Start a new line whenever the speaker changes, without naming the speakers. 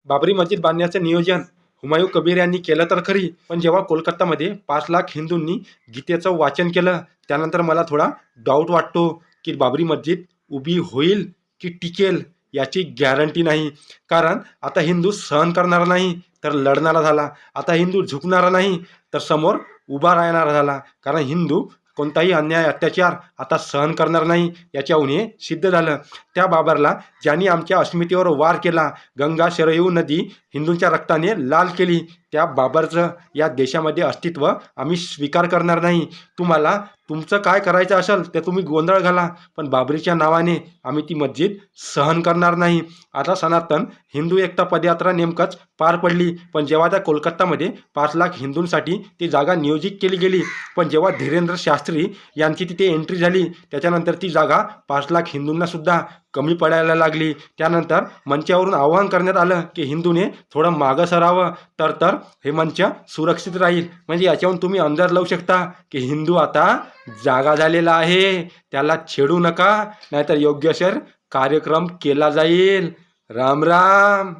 बाबरी मस्जिद बांधण्याचं नियोजन हुमायूं कबीर यांनी केलं तर खरी, पण जेव्हा कोलकातामध्ये 5 लाख हिंदूंनी गीतेचं वाचन केलं त्यानंतर मला थोडा डाऊट वाटतो की बाबरी मस्जिद उभी होईल की टिकेल याची गॅरंटी नाही. कारण आता हिंदू सहन करणारा नाही तर लढणारा झाला. आता हिंदू झुकणारा नाही तर समोर उभा राहणारा झाला. कारण हिंदू कोणताही अन्याय अत्याचार आता सहन करणार नाही याच्याहून हे सिद्ध झालं. त्या बाबरला ज्यांनी आमच्या अस्मितेवर वार केला, गंगा शरयू नदी हिंदूंच्या रक्ताने लाल केली, त्या बाबरचं या देशामध्ये अस्तित्व आम्ही स्वीकार करणार नाही. तुम्हाला तुमचं काय करायचं असेल ते तुम्ही गोंधळ घाला, पण बाबरीच्या नावाने आम्ही ती मस्जिद सहन करणार नाही. आता सनातन हिंदू एकता पदयात्रा नेमकंच पार पडली, पण जेव्हा त्या कोलकातामध्ये 5 लाख हिंदूंसाठी ती जागा नियोजित केली गेली, पण जेव्हा धीरेंद्र शास्त्री यांची तिथे एंट्री झाली त्याच्यानंतर ती जागा 5 लाख हिंदूंना सुद्धा कमी पडायला लागली. त्यानंतर मंचावरून आवाहन करण्यात आलं की हिंदूने थोडं मागं सरावं तर हे मंच सुरक्षित राहील. म्हणजे याच्यावरून तुम्ही अंदाज लावू शकता की हिंदू आता जागा झालेला आहे. त्याला छेडू नका, नाहीतर योग्यशर कार्यक्रम केला जाईल. राम राम.